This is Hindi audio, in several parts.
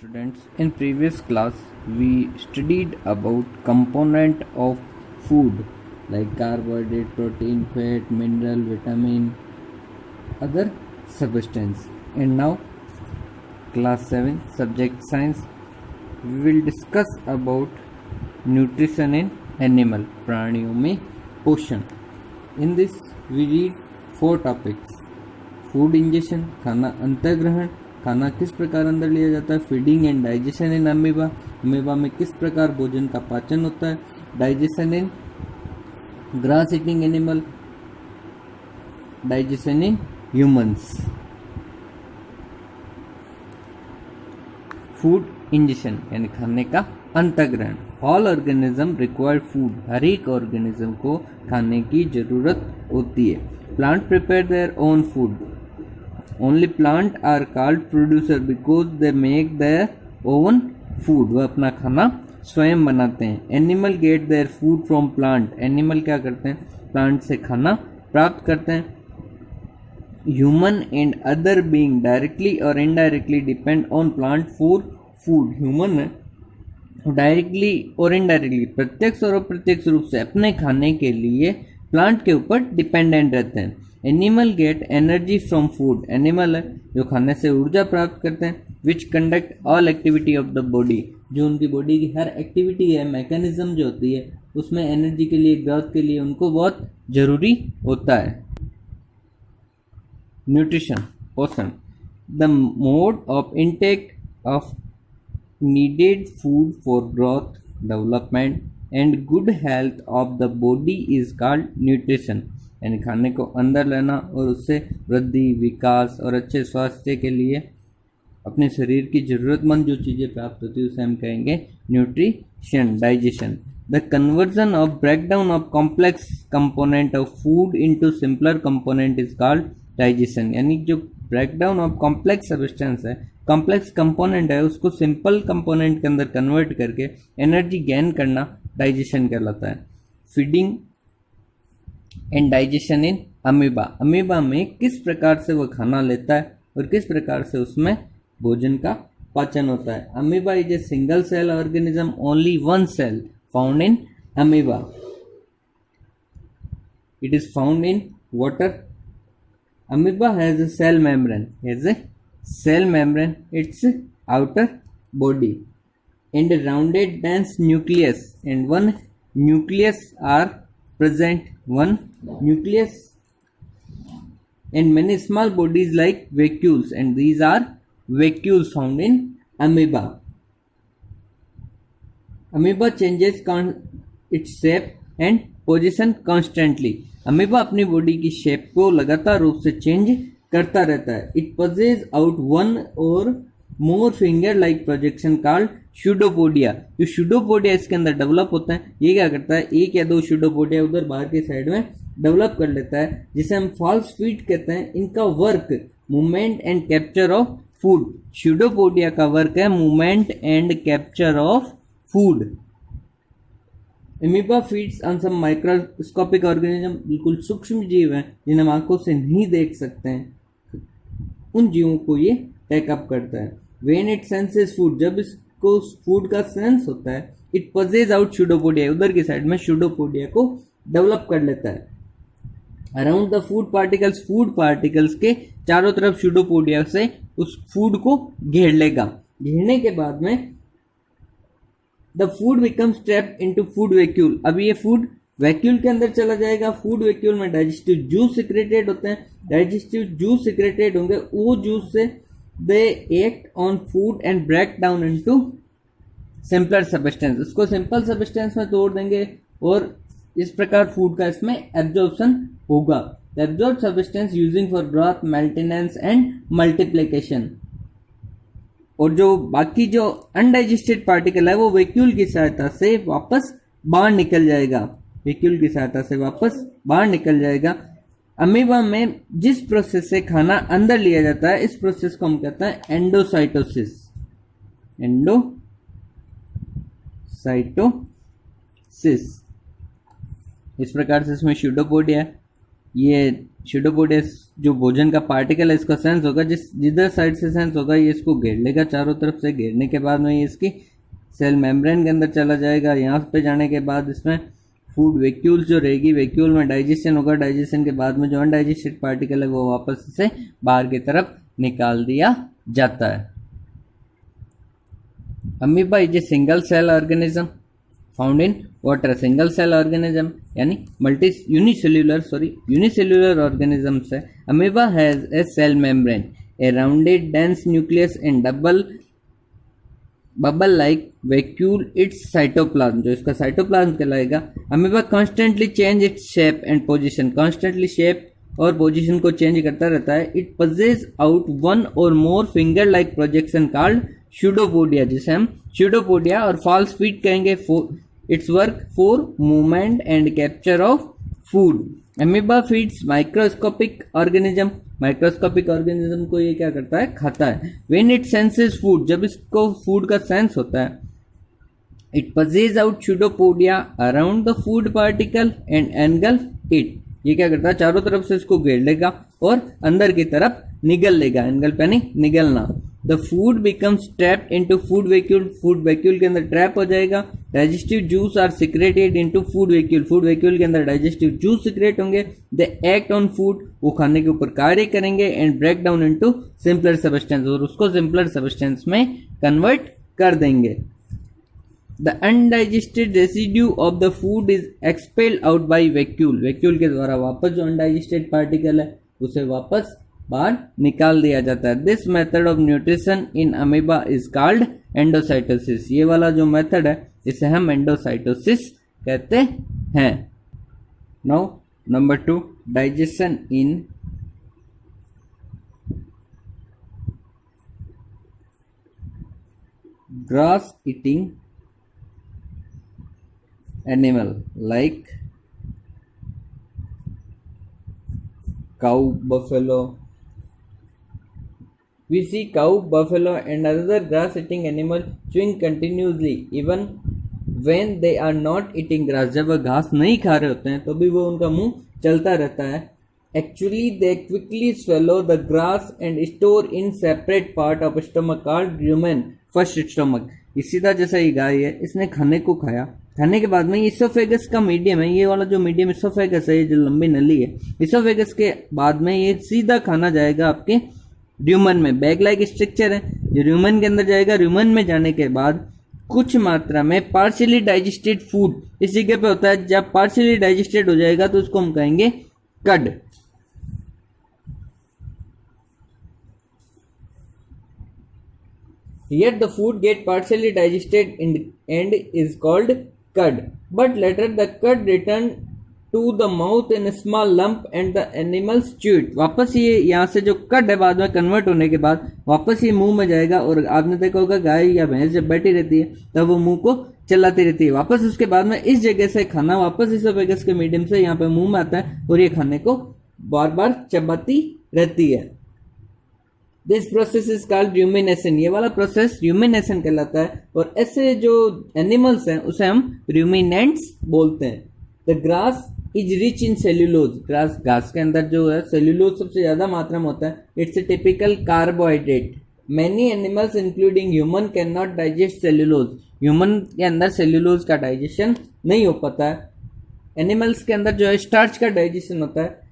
Students, in previous class we studied about component of food like carbohydrate, protein, fat, mineral, vitamin, other substance. And now class 7 subject science we will discuss about nutrition in animal प्राणियों में पोषण. In this we read 4 topics: food injection, खाना अंतर्ग्रहण, खाना किस प्रकार अंदर लिया जाता है, feeding and digestion in amoeba, amoeba में किस प्रकार भोजन का पाचन होता है, digestion in grass eating animal, digestion in humans. Food injection यानी खाने का अंतर्ग्रहण. ऑल ऑर्गेनिज्म रिक्वायर्ड फूड, हर एक ऑर्गेनिज्म को खाने की जरूरत होती है. Plant prepare their own food. Only plant are called producer because they make there own food. वह अपना खाना स्वयं बनाते हैं. Animal get their food from plant. Animal क्या करते हैं, प्लांट से खाना प्राप्त करते हैं. Human and other being directly और indirectly depend on plant for food. Human directly और इनडायरेक्टली, प्रत्यक्ष और अप्रत्यक्ष रूप से अपने खाने के लिए प्लांट के ऊपर डिपेंडेंट रहते हैं. Animal get energy from food. Animal है जो खाने से ऊर्जा प्राप्त करते हैं. विच conduct all activity of the body. जो उनकी बॉडी की हर एक्टिविटी है, मैकेनिज्म जो होती है, उसमें एनर्जी के लिए, ग्रोथ के लिए उनको बहुत जरूरी होता है. न्यूट्रिशन, पोषण. The mode of intake of needed food for growth, development and good health of the body is called nutrition. यानी खाने को अंदर लेना और उससे वृद्धि, विकास और अच्छे स्वास्थ्य के लिए अपने शरीर की ज़रूरतमंद जो चीज़ें प्राप्त होती है उसे हम कहेंगे nutrition. Digestion. The conversion of breakdown of complex component of food into simpler component is called digestion. यानी जो ब्रेकडाउन ऑफ कॉम्प्लेक्स सब्सटेंस है, कॉम्प्लेक्स कंपोनेंट है, उसको सिंपल कंपोनेंट के अंदर कन्वर्ट करके एनर्जी गेन करना डाइजेशन कहलाता है. Feeding and digestion in amoeba. Amoeba में किस प्रकार से वह खाना लेता है और किस प्रकार से उसमें भोजन का पाचन होता है. Amoeba is a single cell organism, only one cell found in amoeba. It is found in water. Amoeba has a cell membrane, its outer body, and a rounded dense nucleus, and one nucleus are present, and many small bodies like vacuoles, and these are vacuoles found in amoeba. Amoeba changes its shape and position constantly. Amoeba अपनी बॉडी की शेप को लगातार रूप से चेंज करता रहता है. It pushes out one or more finger like projection called शूडोपोडिया. जो शूडोपोडिया इसके अंदर डेवलप होता है, ये क्या करता है, एक या दो शूडोपोडिया उधर बाहर की साइड में डेवलप कर लेता है, जिसे हम फॉल्स फीट कहते हैं. इनका work movement and capture of food. Pseudopodia का वर्क है movement and capture of food. Amoeba feeds on some microscopic organism. बिल्कुल सूक्ष्म जीव हैं जिन्हें हम आंखों से नहीं देख सकते हैं, उन जीवों को ये टेकअप करता है. When it senses food. जब इसको फूड का सेंस होता है, इट पजेज आउट शूडोपोडिया. उधर की साइड में शूडोपोडिया को डेवलप कर लेता है. अराउंड द फूड पार्टिकल्स के चारों तरफ शूडोपोडिया से उस फूड को घेर लेगा. घेरने के बाद में the food becomes trapped into food vacuole. अब ये फूड वैक्यूल के अंदर चला जाएगा. फूड वैक्यूल में डाइजेस्टिव जूस सिक्रेटेड होते हैं. डाइजेस्टिव जूस सिक्रेटेड होंगे, वो जूस से they act on food and break down into simpler substance. उसको सिंपल सब्सटेंस में तोड़ देंगे और इस प्रकार फूड का इसमें एब्जॉर्प्शन होगा. Absorb substance using for growth, maintenance and multiplication. और जो बाकी जो अनडाइजेस्टेड पार्टिकल है वो वैक्यूल की सहायता से वापस बाहर निकल जाएगा. वैक्यूल की सहायता से वापस बाहर निकल जाएगा. अमीबा में जिस प्रोसेस से खाना अंदर लिया जाता है, इस प्रोसेस को हम कहते हैं एंडोसाइटोसिस. इस प्रकार से इसमें शूडोपोडिया, ये स्यूडोपोडिया जो भोजन का पार्टिकल है इसका सेंस होगा, जिधर साइड से सेंस होगा ये इसको घेर लेगा चारों तरफ से। घेरने के बाद में ये इसकी सेल मेम्ब्रेन के अंदर चला जाएगा। यहाँ पे जाने के बाद इसमें फूड वैक्यूल जो रहेगी, वैक्यूल में डाइजेशन होगा। डाइजेशन के बाद में जो अनडाइजेस्टेड पार्टिकल है वो वापस से बाहर की तरफ निकाल दिया जाता है। Amoeba is a single cell organism found in water. Single cell organism यानी यूनिसेल्युलर ऑर्गेनिजम्स है। Amoeba has a cell membrane, a rounded dense nucleus and double bubble like vacuole its cytoplasm, जो इसका साइटोप्लाज्म कहलाएगा। Amoeba constantly change its shape and position, constantly shape और पोजीशन को चेंज करता रहता है। It pushes out one or more finger like projection called pseudopodia, जिसे हम स्यूडोपोडिया और फॉल्स फीट कहेंगे। It's work for movement and capture of food. Amoeba feeds microscopic organism, microscopic organism को ये क्या करता है, खाता है। व्हेन इट सेंसेस फूड, जब इसको फूड का सेंस होता है, it pushes out pseudopodia around the food particle and engulf it. ये क्या करता है, चारों तरफ से इसको घेर लेगा और अंदर की तरफ निगल लेगा। एनगल्फ यानी निगलना। The food becomes trapped into food vacuole, food vacuole के अंदर ट्रैप हो जाएगा। Digestive juice are secreted into food vacuole, food vacuole के अंदर डाइजेस्टिव जूस सिक्रेट होंगे। दे एक्ट ऑन फूड, वो खाने के ऊपर कार्य करेंगे। And break down into simpler substance, और उसको सिंपलर सब्सटेंस में कन्वर्ट कर देंगे। The undigested residue of the food is expelled out by vacuole, vacuole के द्वारा वापस जो अनडाइजेस्टेड पार्टिकल है उसे वापस बाहर निकाल दिया जाता है। This method of nutrition in amoeba is called endocytosis. ये वाला जो मेथड है इसे हम एंडोसाइटोसिस कहते हैं। Now number 2, digestion in grass eating animal like cow, buffalo. We see cow, buffalo and other grass eating animal chewing continuously even when they are not eating grass. जब वह घास नहीं खा रहे होते हैं तो भी वो उनका मुंह चलता रहता है। Actually they quickly swallow the grass and store in separate part of stomach called rumen, first stomach. इसी तरह जैसा ये गाय है, इसने खाने को खाया, खाने के बाद में इसोफेगस का मीडियम है, ये वाला जो मीडियम इसोफेगस है, ये जो लंबी नली है, इसोफेगस के बाद में ये सीधा खाना जाएगा आपके र्यूमन में। बैग लाइक स्ट्रक्चर है जो र्यूमन के अंदर जाएगा। र्यूमन में जाने के बाद कुछ मात्रा में पार्शियली डाइजेस्टेड फूड इस जगह पे होता है। जब पार्शियली डाइजेस्टेड हो जाएगा तो उसको हम कहेंगे कड। Yet the food get partially digested and is called cud. But later the cud return to the mouth in a small lump and the animals chew it. वापस ये यहाँ से जो कड है बाद में कन्वर्ट होने के बाद वापस ये मुंह में जाएगा। और आपने देखा होगा गाय या भैंस जब बैठी रहती है तब वो मुंह को चलाती रहती है। वापस उसके बाद में इस जगह से खाना वापस इसोफेगस के मीडियम से यहाँ पे मुंह में आता है और ये खाने को बार बार चबाती रहती है। This process is called rumination. ये वाला प्रोसेस रूमिनेशन कहलाता है। और ऐसे जो एनिमल्स हैं उसे हम रूमिनेंट्स बोलते हैं। The grass is rich in cellulose. घास के अंदर जो है सेल्यूलोज सबसे ज्यादा मात्रा में होता है। It's a typical carbohydrate. Many animals including human can not digest cellulose. Human के अंदर सेल्यूलोज का डाइजेशन नहीं हो पाता है। एनिमल्स के अंदर जो है स्टार्च का डाइजेशन होता है।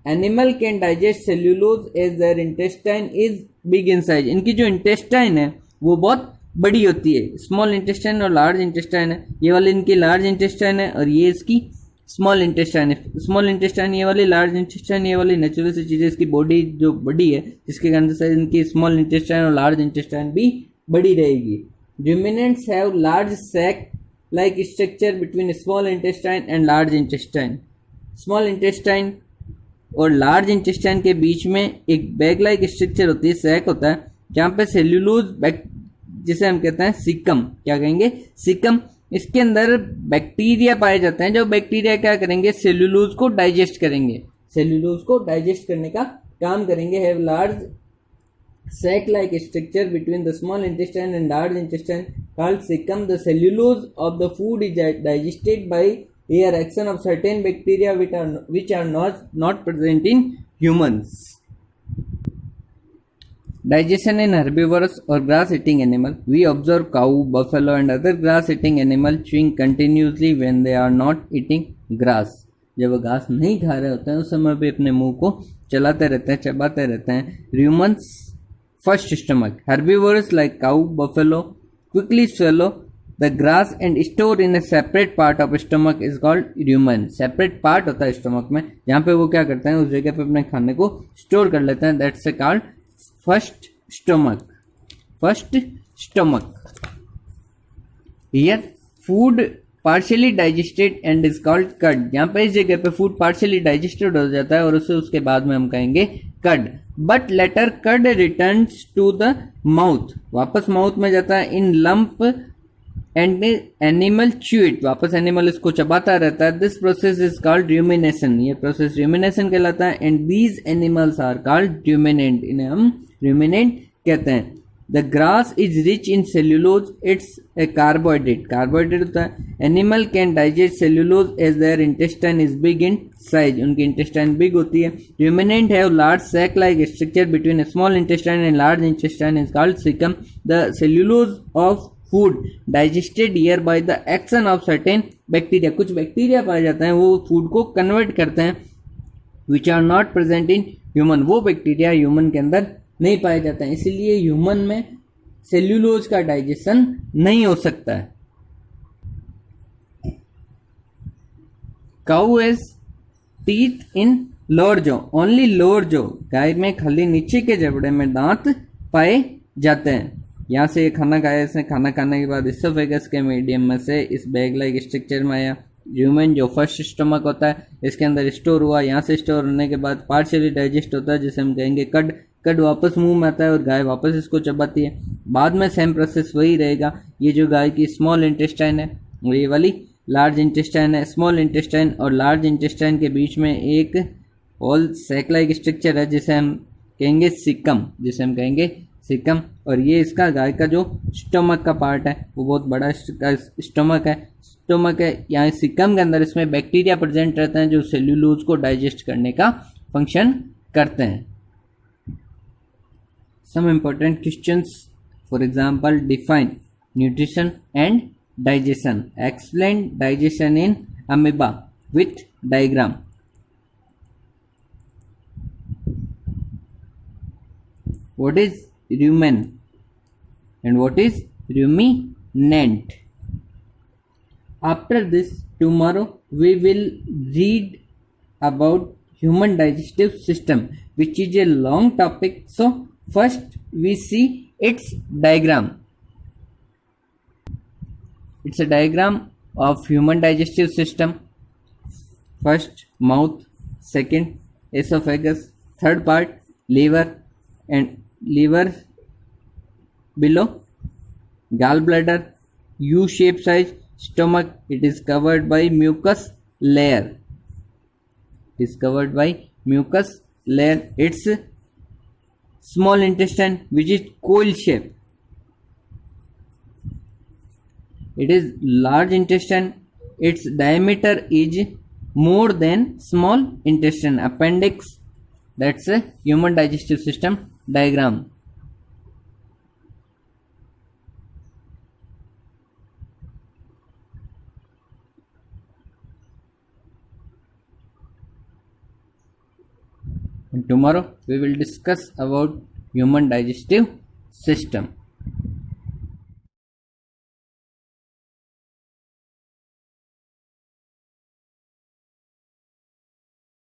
Animal can digest cellulose as their intestine is big in size. इनकी जो इंटेस्टाइन है वो बहुत बड़ी होती है। स्मॉल इंटेस्टाइन और लार्ज इंटेस्टाइन है। ये वाली इनकी लार्ज इंटेस्टाइन है और ये इसकी स्मॉल इंटेस्टाइन है। स्मॉल इंटेस्टाइन ये वाली, लार्ज इंटेस्टाइन ये वाली। नेचुरल सी चीज़ें इसकी बॉडी जो बड़ी है जिसके कारण से इनकी स्मॉल इंटेस्टाइन और लार्ज इंटेस्टाइन भी बड़ी रहेगी। Ruminants have large sac like structure between small intestine and large intestine. Small intestine और लार्ज इंटेस्टाइन के बीच में एक बैग लाइक स्ट्रक्चर होती है, सैक होता है, जहाँ पे सेल्यूलोज जिसे हम कहते हैं सिकम, क्या कहेंगे, सिकम। इसके अंदर बैक्टीरिया पाए जाते हैं। जो बैक्टीरिया क्या करेंगे, सेल्यूलोज को डाइजेस्ट करेंगे, सेल्यूलोज को डाइजेस्ट करने का काम करेंगे। Have large sac like structure between the small intestine and large intestine called caecum. The cellulose of the food is digested by here action of certain bacteria which are not present in humans. Digestion in herbivorous or grass-eating animal. We observe cow, buffalo and other grass-eating animal chewing continuously when they are not eating grass. जब वो घास नहीं खा रहे होते हैं उस समय भी अपने मुंह को चलाते रहते हैं, चबाते रहते हैं. Ruminants first stomach. Herbivores like cow, buffalo quickly swallow the grass and store in a separate part of stomach is called rumen. Separate part होता है स्टमक में जहाँ पे वो क्या करते हैं उस जगह पे अपने खाने को स्टोर कर लेते हैं. That's called first stomach. Here food partially digested and is called cud. यहाँ पे इस जगह पे food partially digested हो जाता है और उसे उसके बाद में हम कहेंगे cud. But later cud returns to the mouth. वापस माउथ में जाता है in lump and animal chew it. वापस एनिमल इसको चबाता रहता है. This process is called rumination. ये प्रोसेस rumination कहलाता है. And these animals are called ruminant. इन्हें हम ruminant कहते हैं. The grass is rich in cellulose. It's a carbohydrate. Carbohydrate होता है. Animal can digest cellulose as their intestine is big in size. उनकी intestine big होती है. Ruminant have large sac-like structure between a small intestine and large intestine is called cecum. The cellulose of food digested here by the action of certain bacteria. कुछ बैक्टीरिया पाए जाते हैं वो फूड को कन्वर्ट करते हैं which are not present in human. वो बैक्टीरिया ह्यूमन के अंदर नहीं पाए जाते हैं, इसलिए ह्यूमन में सेल्यूलोज का डाइजेशन नहीं हो सकता है. Cow has teeth in lower jaw. Only lower jaw. गाय में खाली नीचे के जबड़े में दांत पाए जाते हैं. यहाँ से खाना खाया, इसने खाना खाने के बाद इसोफेगस के मीडियम में से इस बैग लाइक स्ट्रक्चर में आया. ह्यूमन जो फर्स्ट स्टमक होता है इसके अंदर स्टोर हुआ. यहाँ से स्टोर होने के बाद पार्शियली डाइजेस्ट होता है जिसे हम कहेंगे कड. कड वापस मुंह में आता है और गाय वापस इसको चबाती है. बाद में सेम प्रोसेस वही रहेगा. ये जो गाय की स्मॉल इंटेस्टाइन है और ये वाली लार्ज इंटेस्टाइन है. स्मॉल इंटेस्टाइन और लार्ज इंटेस्टाइन के बीच में एक होल सैक लाइक स्ट्रक्चर है जिसे हम कहेंगे सिकम. और ये इसका गाय का जो स्टमक का पार्ट है वो बहुत बड़ा स्टमक है. यहाँ सिकम के अंदर इसमें बैक्टीरिया प्रेजेंट रहते हैं जो सेल्यूलोज को डाइजेस्ट करने का फंक्शन करते हैं. Some important questions, for example, define nutrition and digestion. Explain digestion in amoeba with diagram. What is rumen and what is ruminant? After this, tomorrow we will read about human digestive system, which is a long topic. So first we see its diagram. It's a diagram of human digestive system. First mouth, second esophagus, third part liver and liver below, gallbladder, U-shaped size, stomach. It is covered by mucus layer. It's small intestine which is coil shape. It is large intestine. Its diameter is more than small intestine. Appendix. That's a human digestive system diagram. And tomorrow we will discuss about human digestive system.